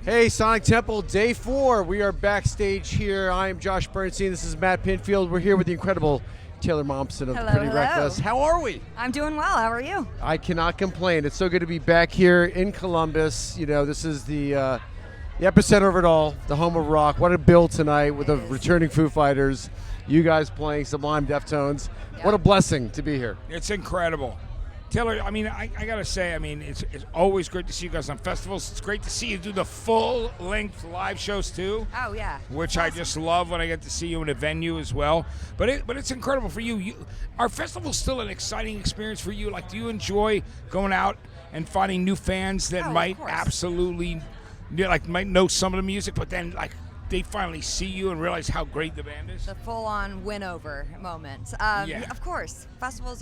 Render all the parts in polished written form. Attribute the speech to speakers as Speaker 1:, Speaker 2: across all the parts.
Speaker 1: Hey, Sonic Temple, day 4. We are backstage here. I am Josh Bernstein. This is Matt Pinfield. We're here with the incredible Taylor Momsen of Pretty Reckless. How are we?
Speaker 2: I'm doing well. How are you?
Speaker 1: I cannot complain. It's so good to be back here in Columbus. You know, this is the epicenter of it all, the home of rock. What a bill tonight with the returning Foo Fighters. You guys playing Sublime Deftones. Yep. What a blessing to be here.
Speaker 3: It's incredible. Taylor, I mean, I got to say, I mean, it's always great to see you guys on festivals. It's great to see you do the full-length live shows, too.
Speaker 2: Oh, yeah.
Speaker 3: Which awesome. I just love when I get to see you in a venue as well. But it's incredible for you. Are festivals still an exciting experience for you? Like, do you enjoy going out and finding new fans that might absolutely, might know some of the music, but then, they finally see you and realize how great the band is?
Speaker 2: The full-on win-over moment.
Speaker 3: Yeah.
Speaker 2: Of course. Festivals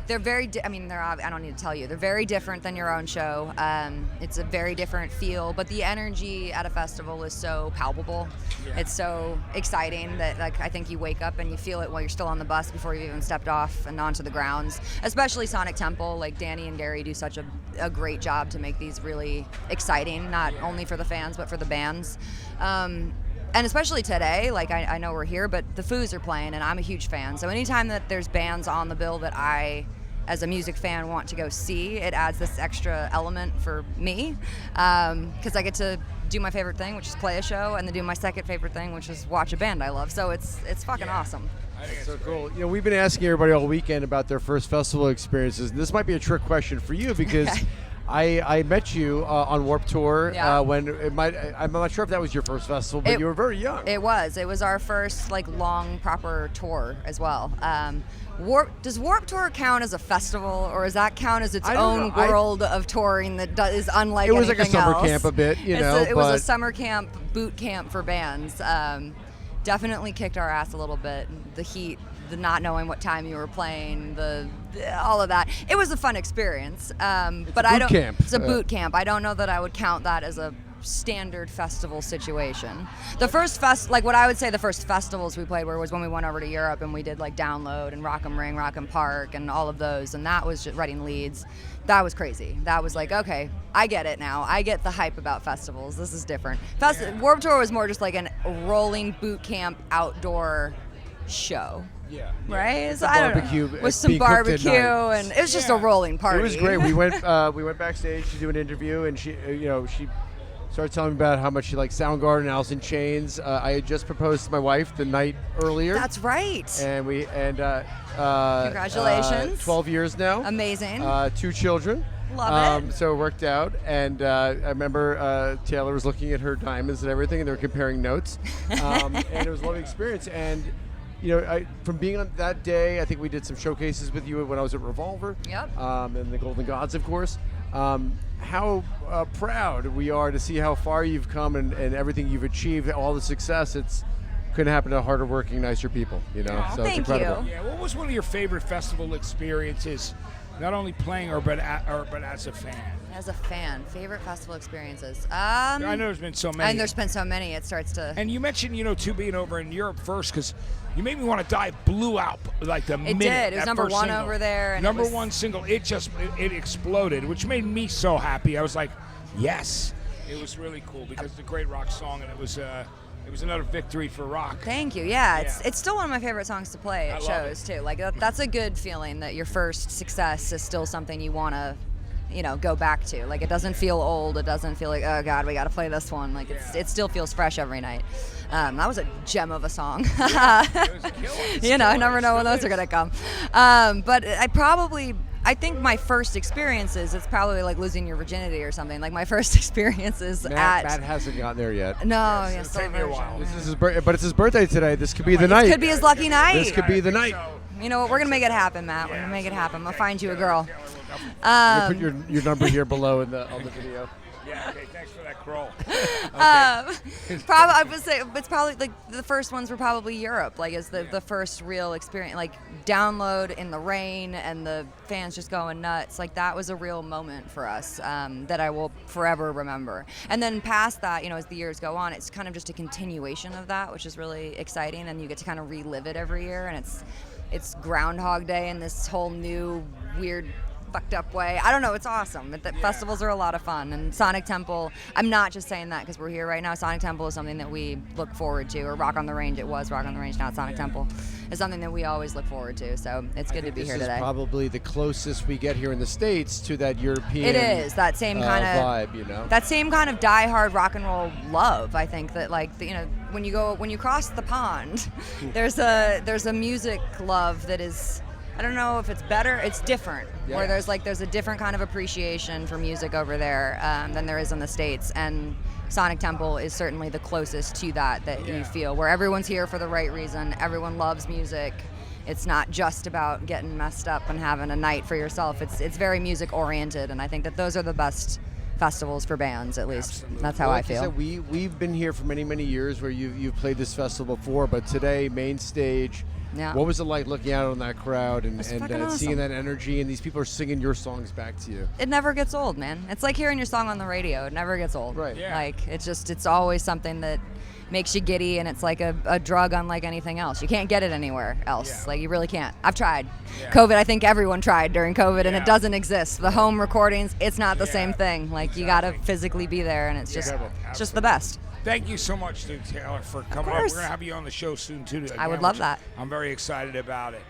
Speaker 2: they're very, I don't need to tell you, they're very different than your own show. It's a very different feel, but the energy at a festival is so palpable. Yeah. It's so exciting that I think you wake up and you feel it while you're still on the bus before you've even stepped off and onto the grounds. Especially Sonic Temple, Danny and Gary do such a great job to make these really exciting, not only for the fans, but for the bands. And especially today, I know we're here, but the Foos are playing, and I'm a huge fan. So anytime that there's bands on the bill that I, as a music fan, want to go see, it adds this extra element for me, because I get to do my favorite thing, which is play a show, and then do my second favorite thing, which is watch a band I love. So it's fucking awesome.
Speaker 1: I think it's so cool. You know, we've been asking everybody all weekend about their first festival experiences. And this might be a trick question for you because I met you on Warped Tour when I'm not sure if that was your first festival, but you were very young.
Speaker 2: It was our first long proper tour as well. Does Warped Tour count as a festival, or does that count as its own world of touring that is unlike anything else?
Speaker 1: It was like a summer camp a bit,
Speaker 2: It was a summer camp, boot camp for bands. Definitely kicked our ass a little bit. The heat, the not knowing what time you were playing, all of that. It was a fun experience. But I don't. It's a boot camp. I don't know that I would count that as a standard festival situation. The first what I would say the first festivals we played was when we went over to Europe and we did Download and Rock'em Ring, Rock'em Park and all of those, and that was just Reading Leeds. That was crazy. That was okay, I get it now. I get the hype about festivals. This is different. Warped Tour was more just a rolling boot camp outdoor show.
Speaker 1: Yeah.
Speaker 2: Right?
Speaker 1: So I don't know.
Speaker 2: With some barbecue, and it was just a rolling party.
Speaker 1: It was great. We went backstage to do an interview, and she started telling me about how much she likes Soundgarden and Alice in Chains. I had just proposed to my wife the night earlier.
Speaker 2: That's right.
Speaker 1: And
Speaker 2: congratulations.
Speaker 1: 12 years now.
Speaker 2: Amazing.
Speaker 1: 2 children.
Speaker 2: Love it.
Speaker 1: So it worked out, and I remember Taylor was looking at her diamonds and everything, and they were comparing notes, and it was a lovely experience. And from being on that day, I think we did some showcases with you when I was at Revolver.
Speaker 2: Yep.
Speaker 1: And the Golden Gods, of course. How proud we are to see how far you've come and everything you've achieved, all the success. It's couldn't happen to harder working, nicer people. So
Speaker 2: thank
Speaker 1: it's incredible.
Speaker 2: you.
Speaker 3: Yeah. What was one of your favorite festival experiences? Not only playing, but as a fan.
Speaker 2: As a fan, favorite festival experiences.
Speaker 3: I know there's been so many.
Speaker 2: And there's been so many. It starts to.
Speaker 3: And you mentioned, too, being over in Europe first, because you made me want to die. Blew out the minute.
Speaker 2: It did. It was number one
Speaker 3: single.
Speaker 2: Over there. And
Speaker 3: number one single. It exploded, which made me so happy. I was like, yes. It was really cool because it's a great rock song, and it was another victory for rock.
Speaker 2: Thank you. Yeah, it's still one of my favorite songs to play at shows too. That's a good feeling that your first success is still something you want to, go back to. It doesn't feel old. It doesn't feel like, oh God, we got to play this one. It still feels fresh every night. That was a gem of a song.
Speaker 3: It was a killer.
Speaker 2: I never know when those are gonna come. But I think my first experiences, it's probably like losing your virginity or something. My first experiences
Speaker 1: Matt hasn't gotten there yet.
Speaker 2: No,
Speaker 3: it'll take me a while.
Speaker 1: But it's his birthday today. This could be the night.
Speaker 2: This could be his lucky night.
Speaker 1: This could be the night.
Speaker 2: You know what? We're gonna make it happen, Matt. We're gonna make it happen. I'll find you a girl.
Speaker 1: Put your number here below on the video.
Speaker 3: Yeah, okay, thanks for that crawl.
Speaker 2: Probably, I would say it's probably like the first ones were probably Europe, like as the first real experience, like Download in the rain and the fans just going nuts. Like that was a real moment for us that I will forever remember. And then past that, you know, as the years go on, it's kind of just a continuation of that, which is really exciting, and you get to kind of relive it every year, and it's Groundhog Day in this whole new weird fucked up way. I don't know. It's awesome. Festivals are a lot of fun. And Sonic Temple, I'm not just saying that because we're here right now. Sonic Temple is something that we look forward to. Or Rock on the Range. It was Rock on the Range, now it's Sonic Temple. It's something that we always look forward to. So it's good to be here today.
Speaker 1: This is probably the closest we get here in the States to that European
Speaker 2: It is. That same kind of
Speaker 1: vibe, you know?
Speaker 2: That same kind of diehard rock and roll love, I think, that like, you know, when you cross the pond, there's a music love that is, I don't know if it's better. It's different.
Speaker 1: Yeah.
Speaker 2: Where there's a different kind of appreciation for music over there than there is in the States, and Sonic Temple is certainly the closest to that you feel, where everyone's here for the right reason. Everyone loves music. It's not just about getting messed up and having a night for yourself. It's very music oriented, and I think that those are the best festivals for bands, at least.
Speaker 3: Absolutely.
Speaker 2: That's how
Speaker 1: Well,
Speaker 2: I
Speaker 1: like you
Speaker 2: feel.
Speaker 1: said, we've been here for many years where you've played this festival before, but today, main stage.
Speaker 2: Yeah.
Speaker 1: What was it like looking out on that crowd and,
Speaker 2: It's
Speaker 1: and
Speaker 2: fucking
Speaker 1: seeing
Speaker 2: awesome.
Speaker 1: that energy, and these people are singing your songs back to you?
Speaker 2: It never gets old, man. It's like hearing your song on the radio. It never gets old.
Speaker 1: Right.
Speaker 3: Yeah.
Speaker 2: Like it's always something that makes you giddy, and it's like a drug unlike anything else. You can't get it anywhere else.
Speaker 3: Yeah.
Speaker 2: Like you really can't. I've tried.
Speaker 3: Yeah.
Speaker 2: COVID, I think everyone tried during COVID, and
Speaker 3: Yeah.
Speaker 2: it doesn't exist. The home recordings, it's not the
Speaker 3: Yeah.
Speaker 2: same thing. Like you gotta physically be there, and it's just the best.
Speaker 3: Thank you so much, dude, Taylor, for coming up.
Speaker 2: course.
Speaker 3: We're going to have you on the show soon, too.
Speaker 2: I would
Speaker 3: again,
Speaker 2: love
Speaker 3: which
Speaker 2: that.
Speaker 3: I'm very excited about it.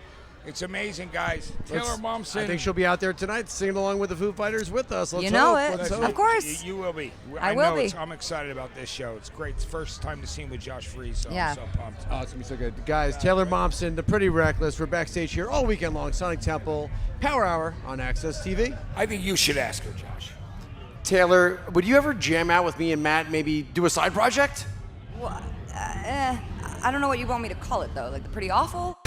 Speaker 3: It's amazing, guys. Taylor Momsen.
Speaker 1: I think she'll be out there tonight singing along with the Foo Fighters with us. Let's
Speaker 2: You know
Speaker 1: hope.
Speaker 2: it.
Speaker 1: Let's
Speaker 2: Of
Speaker 1: hope.
Speaker 2: course.
Speaker 3: You will be.
Speaker 2: I will
Speaker 3: know
Speaker 2: be.
Speaker 3: I'm excited about this show. It's great. It's the first time to see him with Josh Freese, so
Speaker 2: Yeah.
Speaker 3: I'm so pumped.
Speaker 1: Oh, it's going to be so good. Guys, Taylor Momsen, The Pretty Reckless. We're backstage here all weekend long. Sonic Temple, Power Hour on Access TV.
Speaker 3: I think you should ask her, Josh.
Speaker 1: Taylor, would you ever jam out with me and Matt, maybe do a side project?
Speaker 2: Well, I don't know what you want me to call it though. Like the Pretty Awful.